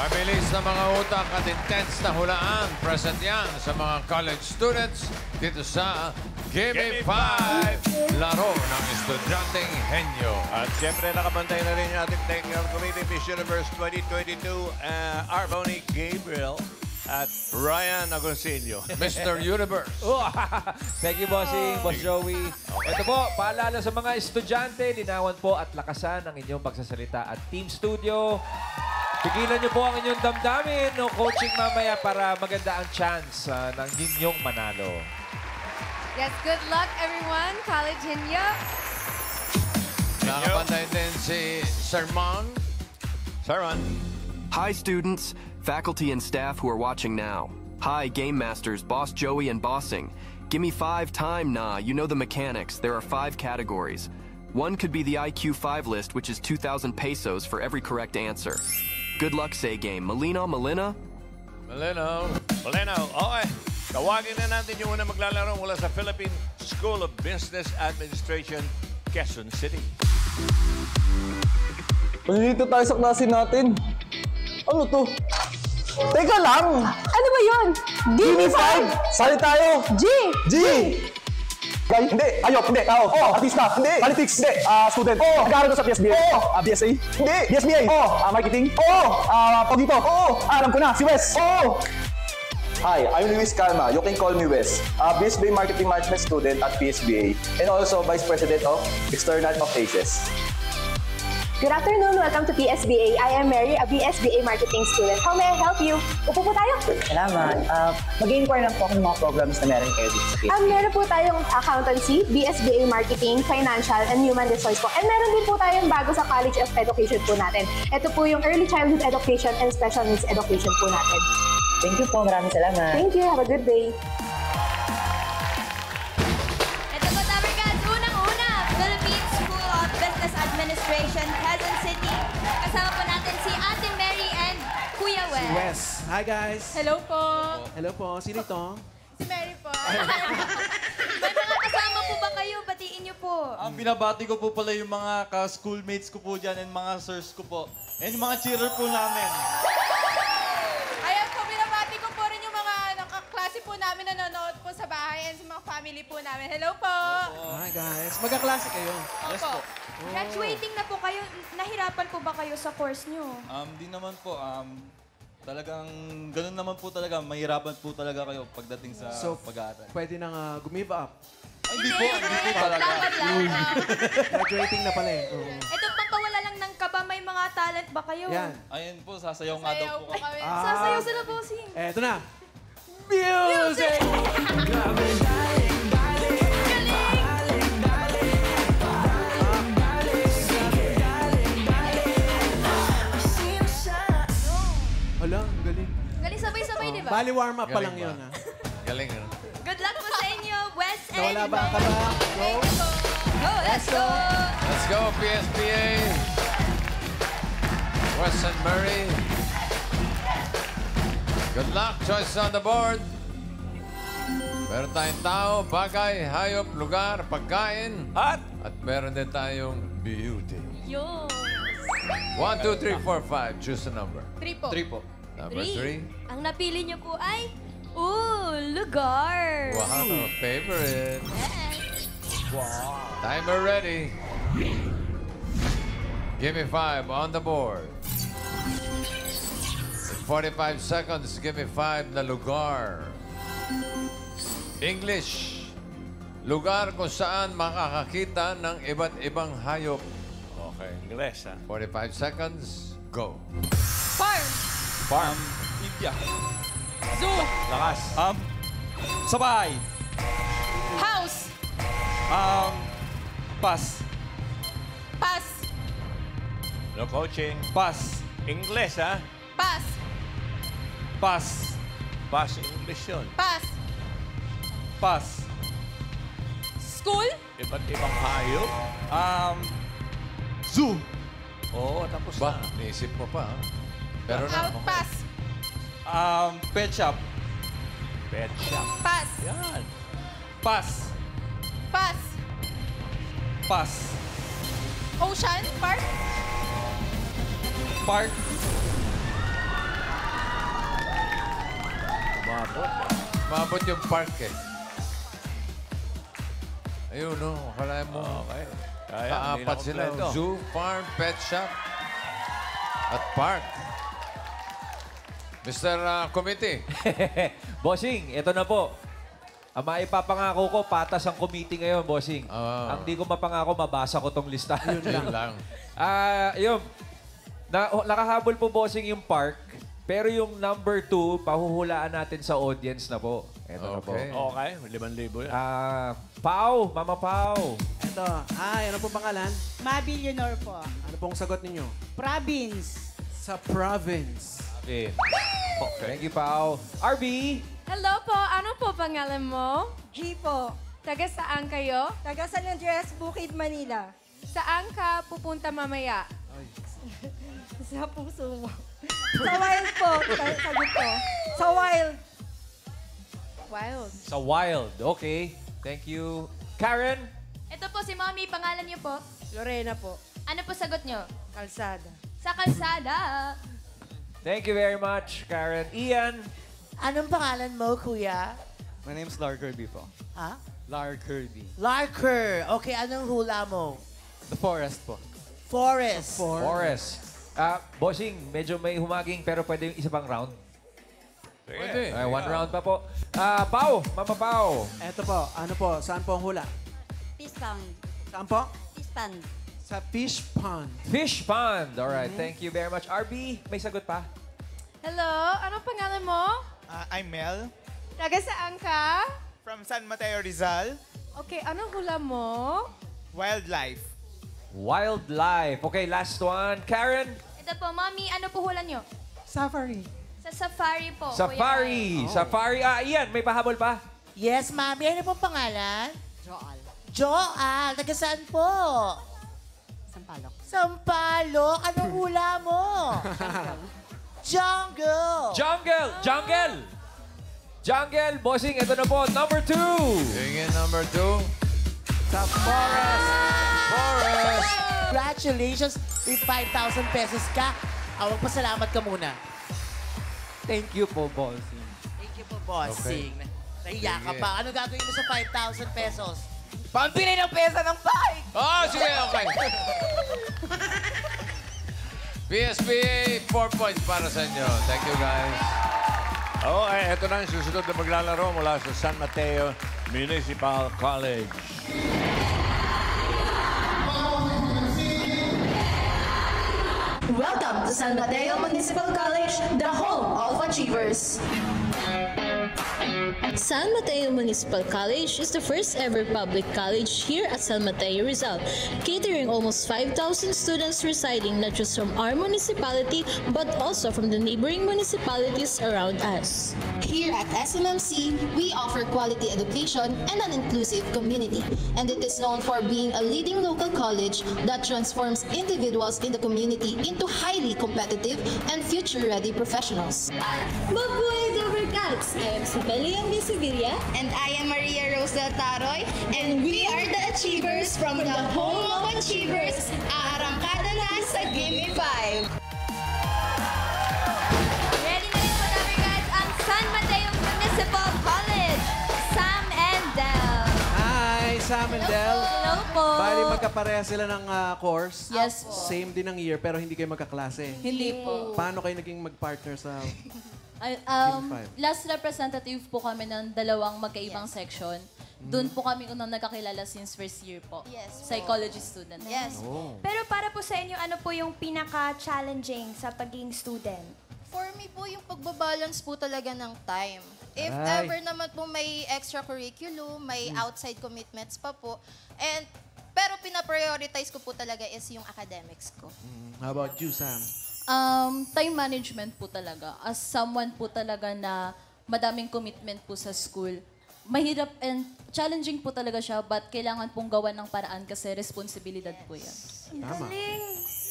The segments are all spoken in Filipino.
Mabilis na mga utak at intense na hulaan. Present yan sa mga college students dito sa Give Me 5, laro ng estudyanteng henyo. At siyempre, nakabantay na rin yung ating Technical Committee Miss Universe 2022, Arboni Gabriel at Ryan Agoncillo. Mr. Universe. Thank you, bossing, Boss Joey. Ito po, paalala sa mga estudyante, linawan po at lakasan ang inyong pagsasalita. At Team Studio, pigilan niyo po ang inyong damdamin no coaching mamaya para maganda ang chance ng ninyong manalo. Yes, good luck, everyone. College Hinyo. Nakabantay din si Sermon. Saron. Hi, students, faculty, and staff who are watching now. Hi, Game Masters, Boss Joey and Bossing. Give me 5 time, nah. You know the mechanics. There are 5 categories. One could be the IQ 5 list, which is 2,000 pesos for every correct answer. Good luck, say game. Melina? Malino. Okay. Tawagin na natin yung una maglalaro mula sa Philippine School of Business Administration, Quezon City. Malilito tayo sa klase natin. Ano to? Teka lang! Ano ba yun? Give me 5! Sali tayo! G! G! Guy, hindi. Ayok, hindi. Tao. Artista. Hindi. Politics. Hindi. Student. Nag-aaral ko sa PSBA. BSA. Hindi. BSBA. Marketing. Pagito. Alam ko na. Si Wes. Hi, I'm Luis Calma. You can call me Wes. BSBA Marketing Management student at PSBA and also Vice President of External Affairs. Good afternoon. Welcome to PSBA. I am Mary, a BSBA marketing student. How may I help you? Upo po tayo. Salamat. Mag-inquire lang po ako ng mga programs na meron kayo dito sa PSBA. Meron po tayong accountancy, BSBA marketing, financial, and human resource po. And meron din po tayong bago sa College of Education po natin. Ito po yung early childhood education and special needs education po natin. Thank you po. Maraming salamat. Thank you. Have a good day. Ito po, Tabarcats. Unang-una, Philippine School of Business Administration, Quezon City. Kasama po natin si Ate Mary and Kuya Wes. Wes. Hi, guys. Hello po. Hello po. Sino ito? Si Mary po. May mga kasama po ba kayo? Batiin niyo po. Ang binabati ko po pala yung mga ka-schoolmates ko po dyan and mga sirs ko po. And yung mga cheerer po namin. Ayan po, binabati ko po rin yung mga kaklase po namin na nanonood po sa bahay and sa mga family po namin. Hello po. Hi, guys. Magkaklase kayo. Yes po. Graduating na po kayo. Nahirapan po ba kayo sa course nyo? Di naman po. Talagang ganun naman po talaga. Mahirapan po talaga kayo pagdating sa pag-aaral. Pwede nang give up. Hindi po talaga. Dapat lang. Graduating na pala eh. Ito, pampawala lang ng kaba. May mga talent ba kayo? Yan. Ayun po, sasayaw nga daw po kami. Sasayaw sila, bossing. Eto na. Music! Hala, ang galing. Galing sabay-sabay, di ba? Bali warm up pa lang Galing yun, ba? ha? Galing. Good luck po sa inyo, Wes and Nawala ba ang kaba? Go! Go, let's go! Let's go, PSBA. Wes and Murray. Good luck. Choices on the board. Meron tayong tao, bagay, hayop, lugar, pagkain. At meron din tayong beauty. Yun. 1, 2, 3, 4, 5. Choose a number. 3 po. 3 po. Number 3. Ang napili niyo po ay, lugar. Wow, favorite. Yes. Wow. Timer ready. Give me 5 on the board. In 45 seconds, give me 5 na lugar. English. Lugar kung saan makakakita ng iba't ibang hayop. Okay, Ingles, ha? 45 seconds, go. Farm. India. Zoo. Lakas. Sa bahay. House. Pass. Pass. No coaching. Pass. Ingles, ha? Pass. Pass. Pass English yun. Pass. Pass. School. Iba't ibang hayop. Zoo. Oo, tapos Ba, na. naisip mo pa, ha? Pero na, Out. Pass. Pet shop. Pet shop. Pass. Yan. Pass. Pass. Pass. Ocean. Park. Park. Umabot yung park eh. Ayun, no. Akala mo. Okay. Kaya, hindi Kaapat na sila. kompleto. Zoo, farm, pet shop, at park. Mr. Committee. Bossing, ito na po. Ang maipapangako ko, patas ang committee ngayon, Bossing. Ah. Ang di ko mapangako, mabasa ko tong listahan. Yun lang. Yun. Nakahabol po, Bossing, yung park. Pero yung number 2, pahuhulaan natin sa audience na po. Ito na po. Okay. Okay, 5,000 yan. Pau, Mama Pau. Ito. Ano pong pangalan? Mabillionaire po. Ano pong sagot ninyo? Province. Sa province. Okay. Thank you, Pau. RB. Hello po, ano po pangalan mo? G po. Taga saan kayo? Taga San Andres, Bukid, Manila. Saan ka pupunta mamaya? Sa puso mo. Sa wild po. Sagot ko. Sa wild. Wild. Sa Wild. Okay. Thank you. Karen. Ito po si Mommy, pangalan niyo po? Lorena po. Ano po sagot niyo? Kalsada. Sa kalsada. Thank you very much, Karen. Ian. Anong pangalan mo, kuya? My name's Lar Kirby po. Ha? Lar Kirby. Larker. Okay, anong hula mo? The Forest po. Forest. Forest. Bossing, medyo may humaging pero pwede yung isa pang round. Pwede. One round pa po. Pau, Mama Pau. Ito po. Ano po? Saan po ang hula? Fish pond. Saan po? Fish pond. Sa fish pond. Fish Pond. Alright, thank you very much. RB, may sagot pa? Hello, ano pangalan mo? I'm Mel, Taga saan ka? from San Mateo, Rizal. Okay, anong hula mo? Wildlife. Wildlife. Okay, last one. Karen. Ito po, Mommy, ano po hula niyo? Safari. Sa safari po. Safari. Safari. Ian, may pahabol pa? Yes, mami. Ano pong pangalan? Joal. Joal. Taga saan po? Sampalok. Sampalok. Anong hula mo? Jungle. Jungle. Jungle. Jungle. Bossing, ito na po. Number 2. Yung number 2. Sa forest. Forest. Congratulations. With 5,000 pesos ka. Magpasalamat ka muna. Thank you po, bossing. Thank you po, bossing. Naiya ka Sige. pa. Ano gagawin mo sa 5,000 pesos? Pambili ng pesa ng bike! Oh, sige, okay. PSBA, 4 points para sa inyo. Thank you, guys. Okay, ito na ang susunod na maglalaro mula sa San Mateo Municipal College. Welcome to San Mateo Municipal College, the home of achievers. San Mateo Municipal College is the first ever public college here at San Mateo, Rizal, catering almost 5,000 students residing not just from our municipality but also from the neighboring municipalities around us. Here at SMMC, we offer quality education and an inclusive community. And it is known for being a leading local college that transforms individuals in the community into highly competitive and future-ready professionals. Mabuhay Silver Cats! I am Sibelian Bisivilla. And I am Maria Rosa Taroy, and we are the Achievers from the home of achievers. Arangkada na sa Gimme 5. Ready na rin po namin, guys, ang San Mateo Municipal College. Sam and Del. Hi, Sam and Del. Hello po. Bali, magkapareha sila ng course. Yes po. Same din ng year, pero hindi kayo magkaklase. Hindi po. Paano kayo naging mag-partner sa... Last representative po kami ng dalawang magkaibang section. Doon po kami unang nagkakilala since first year po. Yes. Psychology student. Yes. Pero para po sa inyo, ano po yung pinaka-challenging sa pagiging student? For me po, yung pagbabalance po talaga ng time. If Aray. ever naman po may extracurriculum, may outside commitments pa po, pero pinaprioritize ko po talaga is yung academics ko. How about you, Sam? Time management po talaga. As someone po talaga na madaming commitment po sa school, mahirap and challenging po talaga siya, but kailangan pong gawan ng paraan kasi responsibilidad po yan. Tama. Galing.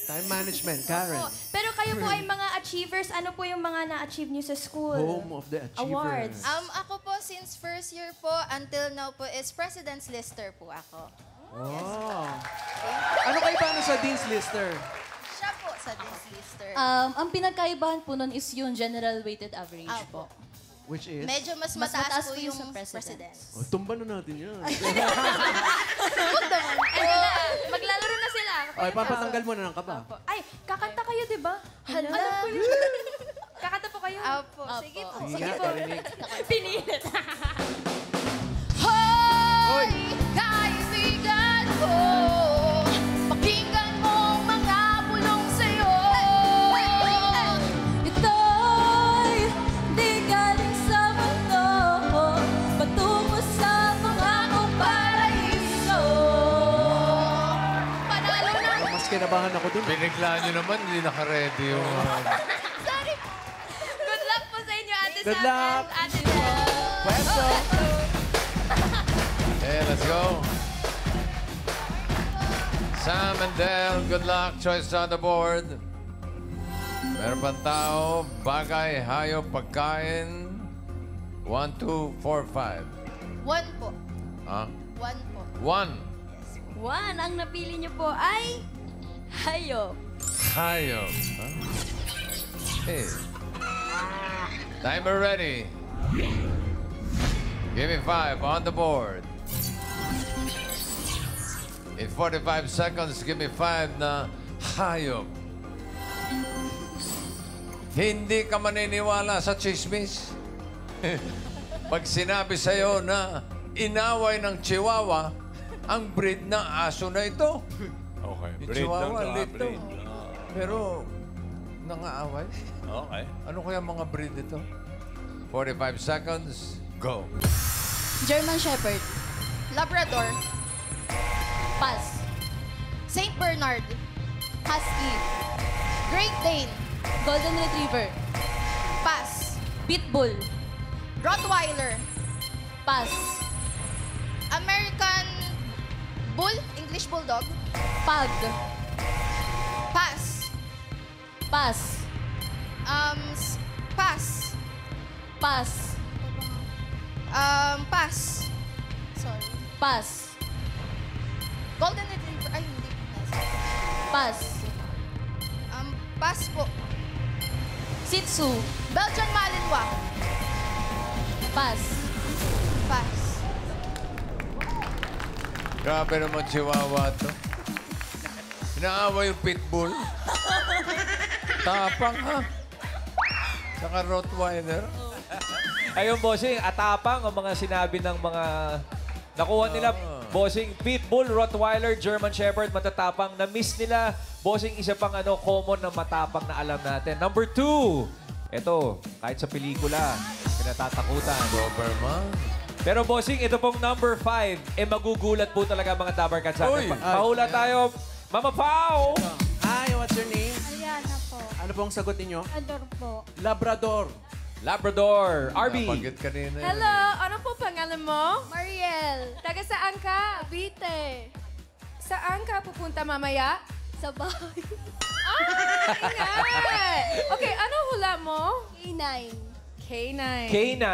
Time management, Karen. Pero kayo po ay mga achievers. Ano po yung mga na-achieve niyo sa school? Home of the achievers. Awards. Ako po, since first year po, until now po, is President's Lister po ako. Oh. Ano kayo paano sa Dean's Lister? Siya po sa Dean's Lister. Ang pinagkaibahan po nun is yung general weighted average po. Which is? Medyo mas Mas mataas mataas po po yung yung sa president. Oh, tumba na natin yan. Ano na, maglalaro na sila. Okay, papatanggal mo na ng kaba. Ay, kakanta kayo, di ba? Hala. Alam ko yun. Kakanta po kayo? Opo, sige po. Sige nga, karinig. Pinilit. Hoy, kaibigan ko, pakinggan mo mga bulong sa'yo. Ito'y di galing sa mundo, patungo sa mga paraiso. Panalo na. Mas kinabahan ako dun. Binigla nyo naman, hindi naka-ready yung... Sorry. Good luck po sa inyo, Ate Good Sam luck. and Ate Mel. Pwesto! Okay, let's go. Sam and Del, good luck. Choice on the board. Meron pang tao, bagay, hayop, pagkain. 1, 2, 4, 5. 1 po. Ah? 1 po. 1. Juan, ang napili niyo po ay hayop. Hayop. Huh? Okay. Timer ready. Give me 5 on the board. In 45 seconds, give me 5 na hayop. Hindi ka maniniwala sa chismis. Pag sinabi sa'yo na inaway ng Chihuahua ang breed ng aso na ito. Okay, Yung breed lang Chihuahua, to, lito. breed. Pero, nangaaway. Okay. Ano kaya mga breed ito? 45 seconds, go. German Shepherd. Labrador. Pass. Saint Bernard. Husky. Great Dane. Golden Retriever. Pass. Pitbull. Rottweiler. Pass. American Bull. English Bulldog. Pug. Pass. Pass. Pass. Pass. Pass. Sorry. Pass. Golden Retriever. Ay, hindi. Pass. Pass po. Shih Tzu. Belgian Malinois. Pass. Pass. Grabe naman Chihuahua to. Inaaway yung pitbull. Tapang, ha? Saka Rottweiler. Ayun, bossing, atapang ang mga sinabi ng mga nakuha nila. Bossing, Pitbull, Rottweiler, German Shepherd, matatapang. Na-miss nila, bossing, isa pang common na matapang na alam natin. Number 2, ito, kahit sa pelikula, pinatatakutan. Doberman. Pero bossing, ito pong number 5, magugulat po talaga mga Dabar Cats sa atin. Uy! Pahula tayo, Mama Pao! Hi, what's your name? Aliana po. Ano pong sagot ninyo? Ador po. Labrador. Labrador. RB. Nabanggit kanina. Hello, ano po pangalan mo? Mariel. Taga saan ka? Cavite. Saan ka pupunta mamaya? Sa bahay. Ingay! Okay, ano hula mo? K9. K9. K9.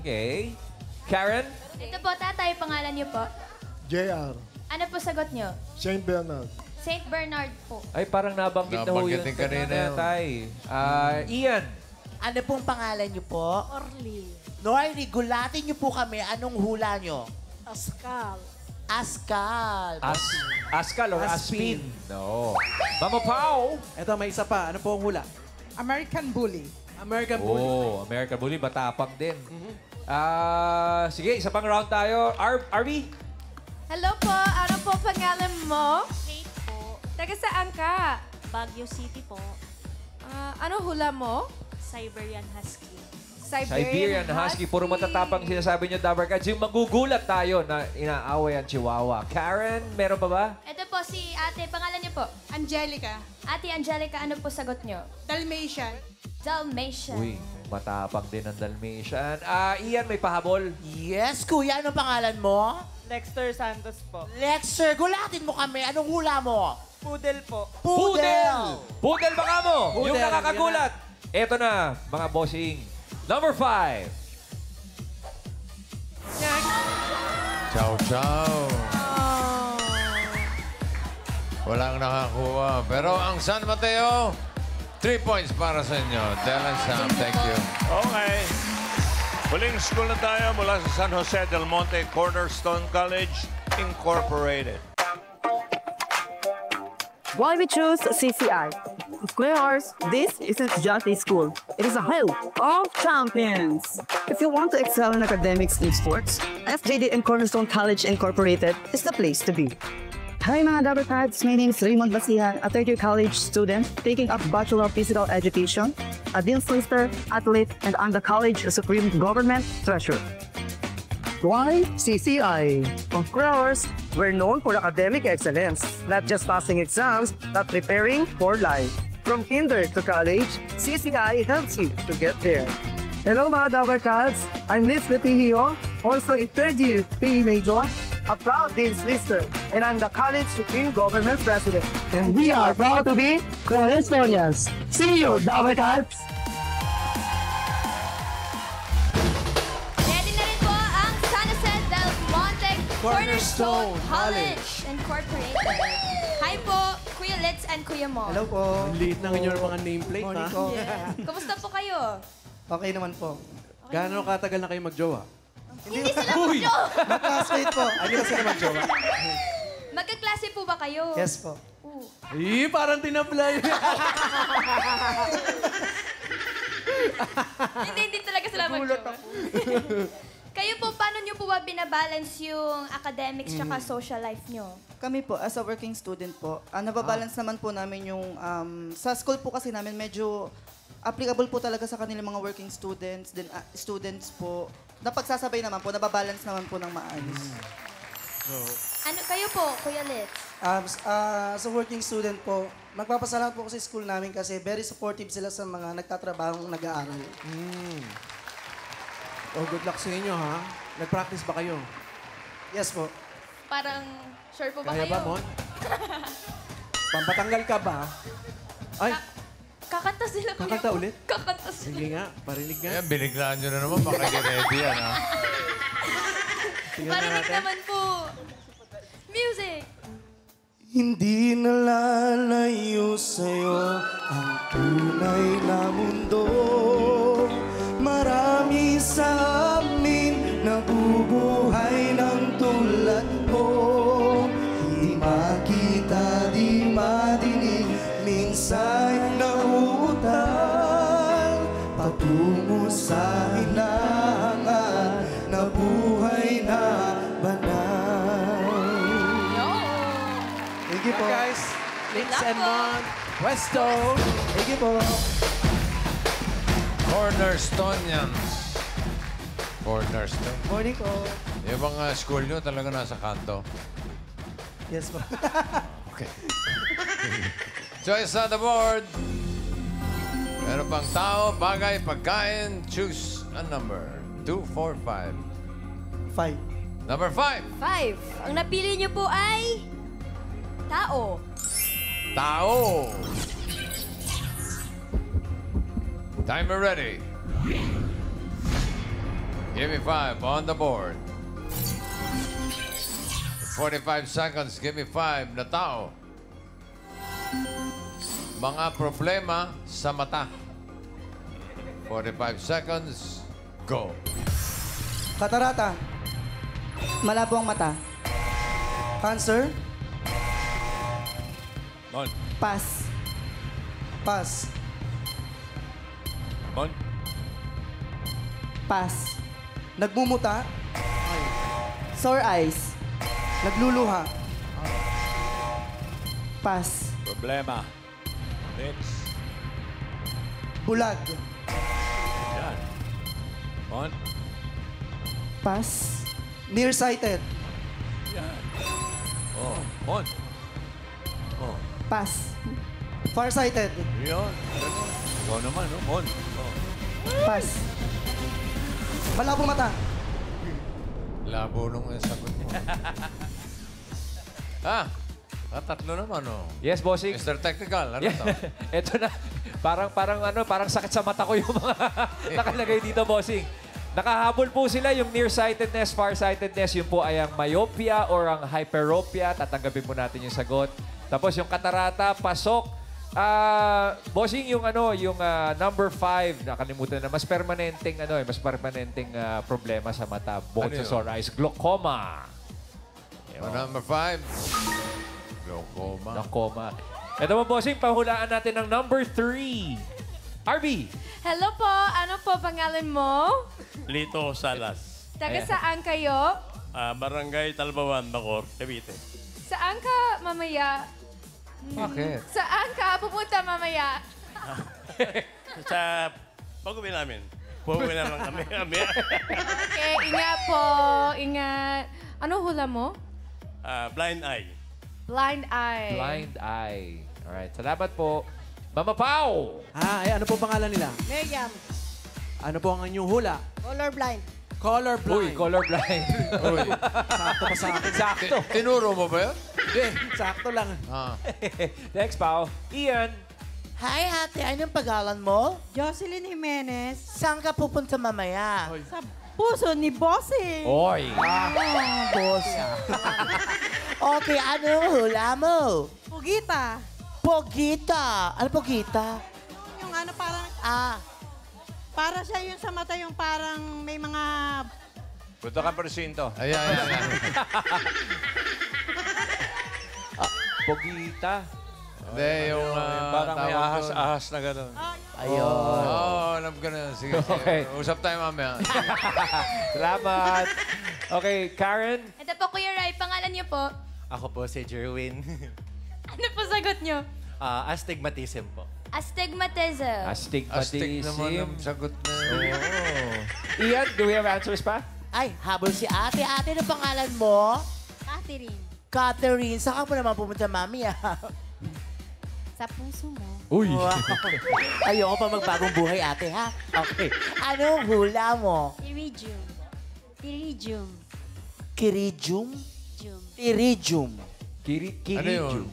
Okay. Karen? Ito po, tatay, pangalan niyo po. JR. Ano po sagot niyo? Saint Bernard. Saint Bernard po. Ay, parang nabanggit na ho yun. Nabanggit din kanina yun. Tay. Ian. Ano pong pangalan niyo po? Orly. Norly, gulatin niyo po kami. Anong hula niyo? Askal. Askal. Askal or Aspin? No. Mama Pao. Ito, may isa pa. Ano po ang hula? American Bully. American Bully. Oh, American Bully. Matapang din. Sige, isa pang round tayo. RB? Hello po, ano po pangalan mo? Kate po. Taga saan ka? Baguio City po. Ano hula mo? Siberian Husky. Siberian Husky. Puro matatapang sinasabi niyo, Dabar Cats. Yung magugulat tayo na inaaway ang Chihuahua. Karen, meron pa ba? Ito po si ate, pangalan niyo po? Angelica. Ate Angelica, ano po sagot niyo? Dalmatian. Dalmatian. Uy, matapang din ang Dalmatian. Ian, may pahabol. Yes, kuya. Anong pangalan mo? Dexter Santos po. Lexer, gulatin mo kami. Anong hula mo? Poodle po. Poodle! Poodle baka mo! Poodle, Yung nakakagulat. Ito na, mga bossing. Number 5. Ciao, ciao. Walang nakakuha. Pero ang San Mateo, 3 points para sa inyo. Del and Sam, thank you. Okay. Huling school na tayo mula sa San Jose del Monte Cornerstone College Incorporated. Why we choose CCI? Because this isn't just a school. It is a home of champions. If you want to excel in academics and sports, FJD and Cornerstone College Incorporated is the place to be. Hi mga Dabber Pads, my name is Raymond Basihan, a third-year college student taking up Bachelor of Physical Education, a Dean's Lister, athlete, and I'm the College Supreme Government Treasurer. Why CCI? Of course, we're known for academic excellence, not just passing exams, but preparing for life. From kinder to college, CCI helps you to get there. Hello mga Dabber Pads, I'm Liz Lepihio, also a third-year PE major, a proud Dean's Lister, and I'm the College Supreme Government President. And we are proud to be Cornerstonians. See you, Dabber Pads! Ready na rin po ang San Jose del Monte Cornerstone College Incorporated. Hi po, Kuya Litz and Kuya Mo. Hello po. Ang liit ng inyong mga nameplate, ha? Morning po. Kumusta po kayo? Okay naman po. Gaano katagal na kayo magjowa? Hindi sila mag-jowa. Mag-classmate po. Hindi na sila magjowa. Magkaklase po ba kayo? Yes po. Parang tinablay. Hindi talaga sila mag-jowa. Kayo po, paano nyo po ba binabalance yung academics tsaka social life nyo? Kami po, as a working student po, nababalance naman po namin yung... sa school po kasi namin, medyo applicable po talaga sa kanilang mga working students, then students po. Napagsasabay naman po, nababalance naman po ng maayos. Ano kayo po, Kuya Litz? As a working student po, magpapasalamat po ako sa school namin kasi very supportive sila sa mga nagtatrabahong nag-aaral. Oh, good luck sa inyo, ha? Nag-practice ba kayo? Yes po. Parang sure po ba Kaya kayo? ba, Mon? Pampatanggal ka ba? Ay, Kakanta sila, Kuya. kakanta ulit? Kakanta sila. Sige nga, parinig nga. Yan, biniglaan nyo na naman. Baka ready yan, ha? Tingnan na Parinig natin. naman po. Music! Hindi nalalayo sa'yo ang tunay na mundo. Marami sa amin nabubuhay ng tulad mo. Di makita, di madinig, minsan nautang patungo sa hinangan na buhay na banal. Thank you po. Guys, Litz and Mon, Westo. Thank you po. Cornerstonians. Cornerstone. Morning po. Yung mga school nyo talaga nasa kanto. Yes po. Okay. Choice on the board. Meron pang tao, bagay, pagkain. Choose a number. 2, 4, 5. 5. Number 5. 5. Ang napili niyo po ay... Tao. Tao. Timer ready. Give me 5 on the board. 45 seconds. Give me 5 na tao. Mga problema sa mata. 45 seconds. Go. Katarata. Malabo ang mata. Cancer. Mon. Pass. Pass. Mon. Pass. Nagmumuta. Sore eyes. Nagluluha. Pass. Problema. Next. Bulag. Yan. Mon. Pass. Nearsighted. Yan. Oh, Mon. Oh. Pass. Farsighted. Yan. Ikaw naman, no? Mon. Oh. Pass. Malabo mata. Labo nung sagot mo. Tatlo naman, oh. Yes, bossing. Mr. Technical, ano to? Ito na. Parang sakit sa mata ko yung mga nakalagay dito, bossing. Nakahabol po sila yung nearsightedness, farsightedness. Yung po ay ang myopia or ang hyperopia. Tatanggapin po natin yung sagot. Tapos yung katarata, pasok. Bossing, yung number 5, nakalimutan na, mas permanenteng problema sa mata, bukod sa sore eyes, glaucoma. Number 5. Glaucoma. Ito mo, bossing, pahulaan natin ng number 3. RB. Hello po, ano po pangalan mo? Lito Salas. Taga saan kayo? Barangay Talbawan, Bacor, Cavite. Saan ka mamaya? Bakit? Saan ka pupunta mamaya? Sa pag-uwi namin. Puwi na lang kami. Okay, ingat po. Ingat. Ano hula mo? Blind eye. Blind eye. Blind eye. Alright, salamat po. Mama Pao! Ano po pangalan nila? Miriam, Ano po ang inyong hula? colorblind. Colorblind. Uy, colorblind. Uy. Sakto pa sa akin. Sakto. Tinuro mo ba yun? Hindi, sakto lang. Next, Pao. Ian. Hi, ate. Anong pangalan mo? Jocelyn Jimenez. Saan ka pupunta mamaya? Sa puso ni Bossing. Oy. Boss. Okay, anong hula mo? Pugita. Pogita. Ano pogita? Yung ano parang... Para siya yung sa mata yung parang may mga... Punta ka presinto. Ayan. Pogita. Hindi, yung... Parang may tawag ahas-ahas na gano'n. Ayun. Alam ko na. Sige. Okay. Usap tayo mamaya. Salamat. Okay, Karen. Ito po, Kuya Rai. Pangalan niyo po? Ako po si Jerwin. Ano po sagot niyo? Astigmatism po. Astigmatism. Astig naman ang sagot na. Ian, do we have answers pa? Ay, habol si ate. Ate, ano pangalan mo? Catherine. Catherine. Saan ka mo naman pumunta, mami? Sa puso mo. Uy. Wow. Ayoko pa magbagong buhay, ate, ha? Okay. Anong hula mo? Iridium. Iridium. Kiridium? Tiridium. Ano yun?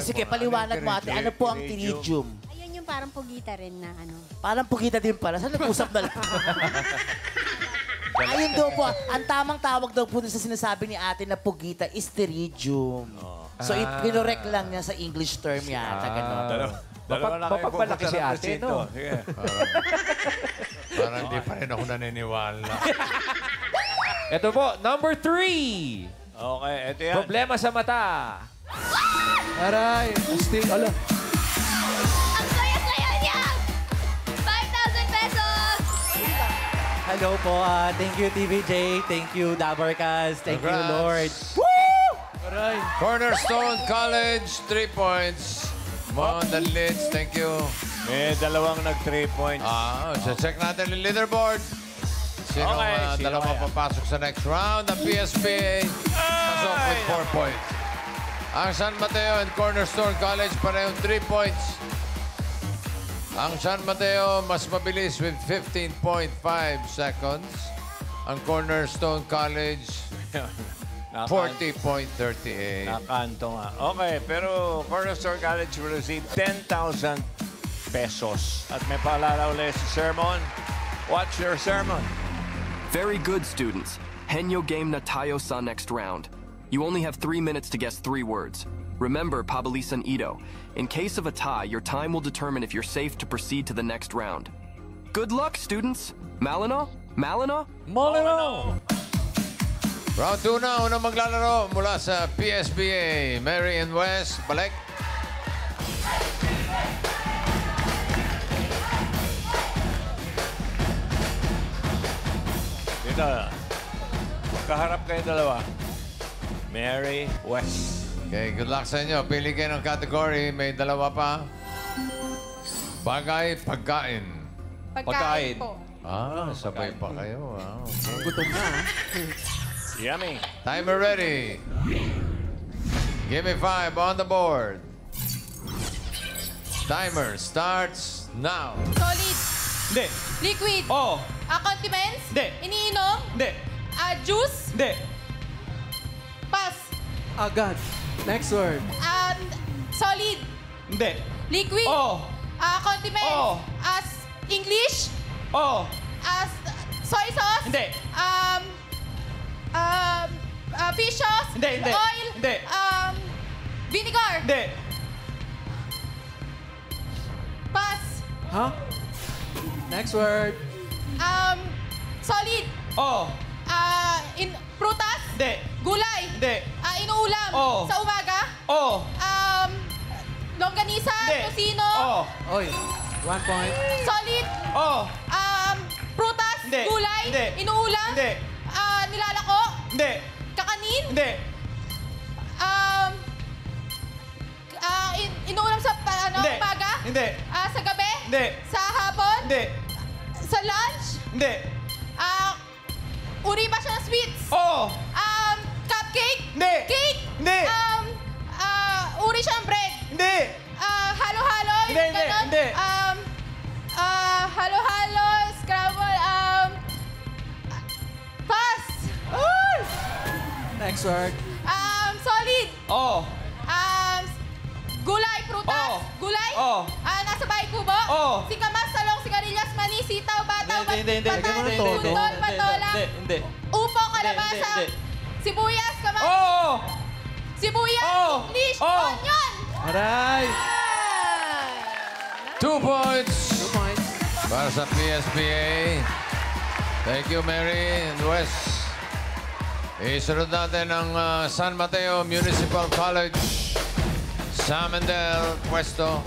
Sige, paliwanag mo, ate. Ano po ang tiridium? Ayun yung parang pugita rin na ano. Parang pugita din pala. Saan nag-usap na lang? Ayun daw po. Ang tamang tawag daw po sa sinasabi ni ate na pugita is tiridium. So, pinorek lang niya sa English term yata. Mapagpalaki si ate, no? Sige. Parang hindi pa rin ako naniniwala. Ito po, number 3. Okay, ito yan. Problema sa mata. Aray, astig. Ala. Ang saya-saya niya! 5,000 pesos! Hello po. Thank you, TVJ. Thank you, Dabarcast. Thank you, Congrats. Lord. Aray. Cornerstone College, 3 points. Mon Lids, thank you. May dalawang nag-3 points. So check natin yung leaderboard. Sino dalawang papasok sa next round? Ang PSPA pasok with 4 points. Ang San Mateo and Cornerstone College parehong 3 points. Ang San Mateo mas mabilis with 15.5 seconds. Ang Cornerstone College 40.38. Nakanto nga. Okay, pero Cornerstone College will receive 10,000 pesos. At may paalala ulit si Sermon. What's your sermon? Very good, students. Henyo game na tayo sa next round. You only have 3 minutes to guess 3 words. Remember Pabilisan Ito. In case of a tie, your time will determine if you're safe to proceed to the next round. Good luck, students! Malino? Malino? Malino! Round 2 na. Unang maglalaro mula sa PSBA. Mary and Wes, balik. Dito. Magkaharap kayo dalawa. Mary, Wes. Okay, good luck sa inyo. Pili kayo ng category. May dalawa pa. Bagay, pagkain. Pagkain po. Sabay pa kayo. Okay. Gutom na, ha? Yummy. Timer ready. Give me 5 on the board. Timer starts now. Solid. Hindi. Liquid. Oo. Condiments. Hindi. Iniinom. Hindi. Juice. Hindi. Pass. Agad. Next word. Solid. Hindi. Liquid. Oo. Condiments. Oo. As English. Oo. As soy sauce. Hindi. Fish sauce. Hindi. Oil. Hindi. Vinegar. Hindi. Huh? Next word. Solid. Oo. Prutas. Hindi. Gulay. Hindi. Inuulam. Oo. Sa umaga. Oo. Longganisa. Hindi. Tocino. Oo. Oy. 1 point. Solid. Oo. Prutas. Hindi. Gulay. Hindi. Inuulam. Hindi. Nilalako. Hindi. Kakanin. Hindi. Inuulam sa Hindi. umaga. Hindi. Sa gabi. Hindi. Sa hapon. Hindi. Sa lunch. Hindi. Uri ba siya ng sweets? Oo. Cupcake? Hindi. Cake? Hindi. Uri siya ng bread? Hindi. Halo-halo? Hindi, yung hindi, ganon? hindi. Halo-halo, scramble, pass. Next word. Solid. Oo. Gulay, prutas. Oo. Gulay? Oo. Nasa bahay kubo? Oo. Singkamas, talong, sigarilyas, mani, sitaw, bataw, Hindi. putol, matola. Hindi. Upo, kalabasa. Hindi. Sibuyas, kamatis. Oo. Sibuyas, Oo. English, Oo. onion. Aray. 2 points. 2 points. Para sa PSPA. Thank you, Mary and Wes. Isunod natin ang San Mateo Municipal College. Samandel, pwesto.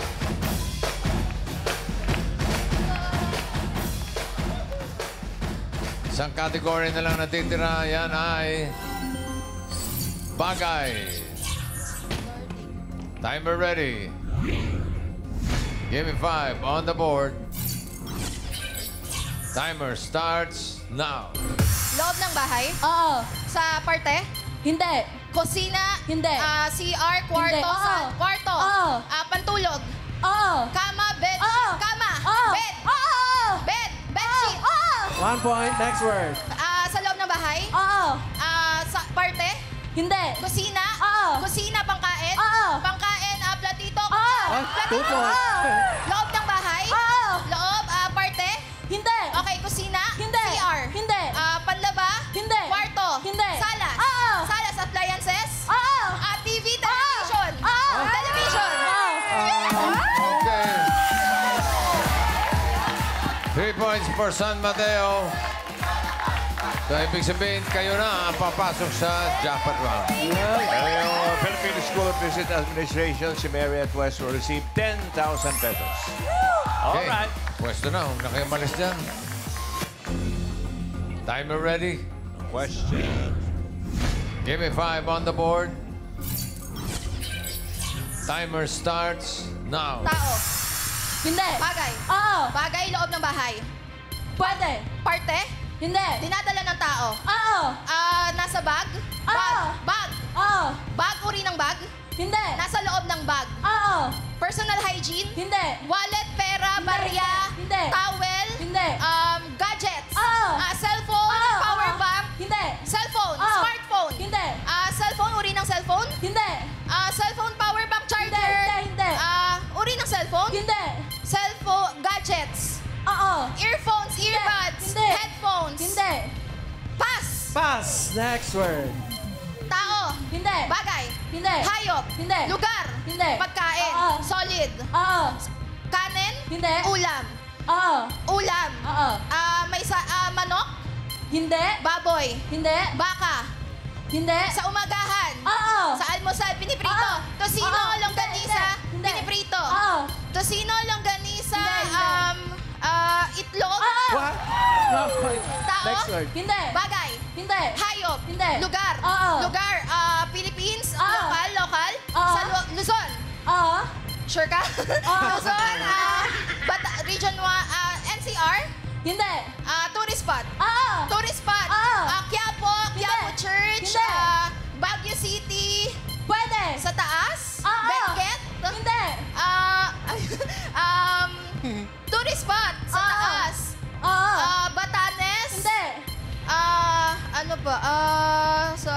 Isang category na lang natitira. Yan ay bagay. Timer ready. Give me 5 on the board. Timer starts now. Loob ng bahay? Oo. Sa parte? Hindi. Kusina? Hindi. CR? Kwarto? Hindi. Oo. Kwarto? Oo. Pantulog? Oo. Kama? Bed? Oo. Kama? Oo. Bed? Oo. Bed? Bedsheet? 1 point. Next word. Sa loob ng bahay? Oo. Sa parte? Hindi. Kusina? Oo. Kusina, pangkain? Oo. Pangkain, platito? Oo. Two points. Loob ng bahay? Oo. Loob, parte? Hindi. Okay, kusina? Hindi. CR? Hindi. Panlaba? Hindi. Kwarto? Hindi. Salas? Oo. Salas, appliances? Oo. TV, television? Oo. Television? Okay. 3 points for San Mateo. So, ibig sabihin, kayo na ang papasok sa jackpot round. Pero yung Philippine School of Business Administration, si Mary at West will receive 10,000 pesos. Okay. Alright. Pwesto na. Huwag na kayo malis dyan. Timer ready. Question. Give me 5 on the board. Timer starts now. Tao? Hindi. Bagay? Oo. Bagay, loob ng bahay? Pwede. Parte? Hindi. Dinadala ng tao? Oo. Nasa bag? Oo. Bag? Oo. Bag, uri ng bag? Hindi. Nasa loob ng bag? Oo. Personal hygiene? Hindi. Wallet, pera, barya? Hindi. Towel? Hindi. Gadgets? Oo. Cellphone? Oo. Power bank? Hindi. Cellphone? Oo. Smartphone? Hindi. Cellphone, uri ng cellphone? Hindi. Cellphone, power bank, charger? Hindi. Uri ng cellphone? Hindi. Cellphone, gadgets? Oo. Earphones, earbuds? Hindi. Headphones? Hindi. Pass! Pass. Next word. Tao? Hindi. Bagay? Hindi. Hayop? Hindi. Lugar? Hindi. Pagkain? Oo. Solid? Oo. Kanin? Hindi. Ulam? Oo. Ulam? Oo. Manok? Hindi. Baboy? Hindi. Baka? Hindi. Sa umagahan? Oo. Sa almusal, piniprito? Oo. Tosino, Oo. longganisa? Hindi. Piniprito? Oo. Tosino, longganisa? Hindi. Itlog? What? No point. Tao? Next word. Hindi. Bagay? Hindi. Hayop? Hindi. Lugar? Oo. Lugar? Philippines? Oo. Local? Oo. Sa Luzon? Oo. Sure ka? Luzon? Region 1? NCR? Hindi. Tourist spot? Oo. Tourist spot? Oo. Quiapo? Quiapo Church? Hindi. Baguio City? Pwede. Sa taas? Oo. Benguet? Hindi. Tourist spot? Sa Oo. taas? Oo. Batanes? Hindi. Ano ba? Sa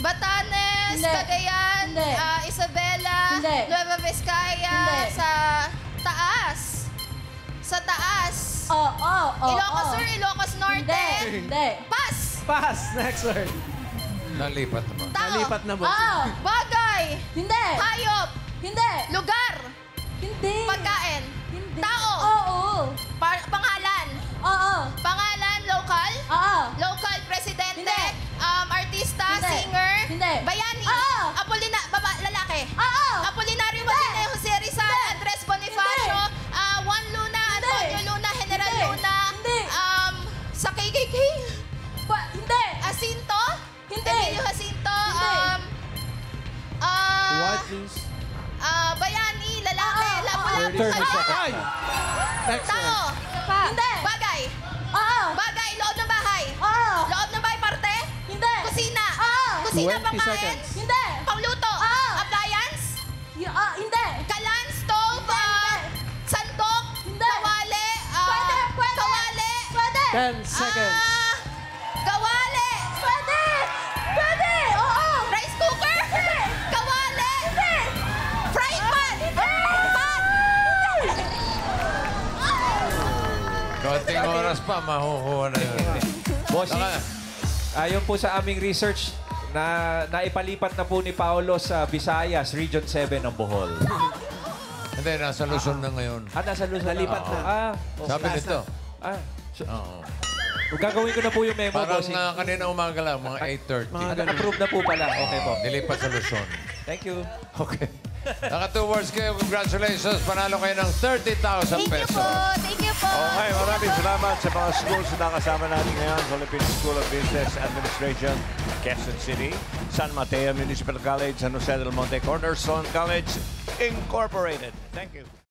Batanes, Hindi. Cagayan, Hindi. Isabela, Hindi. Nueva Vizcaya, Hindi. sa taas. Sa taas. Oo. Ilocos Sur, Ilocos Norte. Hindi. Pass. Pass. Next word. Nalipat naman. Tao. Nalipat na, boss. Oo. Bagay. Hindi. Hayop. Hindi. Lugar. Hindi. Pagkain. Hindi. Tao. Oo. Pangalan. Oo. Pangalan, local. Oo. Local, presidente. Hindi. Artista, Hindi. singer. Hindi. Bayani. Oo. Lalaki. Oo. Apolinario Magdalena, Jose Rizal, Andres Bonifacio, Juan Luna, Antonio Luna, General Luna. Hindi. Sa KKK. Hindi. Jacinto. Hindi. Emilio Jacinto. What, please? Bayani, lalaki. Lapu-lapu. 30 seconds. Tao. Hindi. Bagay. Oo. Bagay, loob ng bahay. Oo. Loob ng bahay, parte. Hindi. Kusina. Oo. Kusina, 20 pangkain. seconds. Hindi. Pangluto. Oo. Appliance. Hindi. Kalan, stove, sandok, kawali, Pwede. kawali, 10 seconds. kawali, Pwede. Oo. rice cooker, kawali, frying pan, pan. Konting oras pa, mahuhuha na yun. Bossing, ayon po sa aming research, naipalipat na po ni Paolo sa Visayas, Region 7 ng Bohol. Hindi, nasa Luzon na ngayon. Nasa Luzon. Nalipat na. Sabi nito. Oo. Gagawin ko na po yung memo, Parang bossing. kanina umaga lang, mga 8:30. Approve na po pala. Okay po. Nilipat sa Luzon. Thank you. Okay. Naka 2 words kayo. Congratulations. Panalo kayo ng 30,000 pesos. Thank you po. Okay, maraming salamat sa mga schools na nakasama natin ngayon. Philippine School of Business Administration, Quezon City, San Mateo Municipal College, San Jose del Monte, Cornerstone College, Incorporated. Thank you.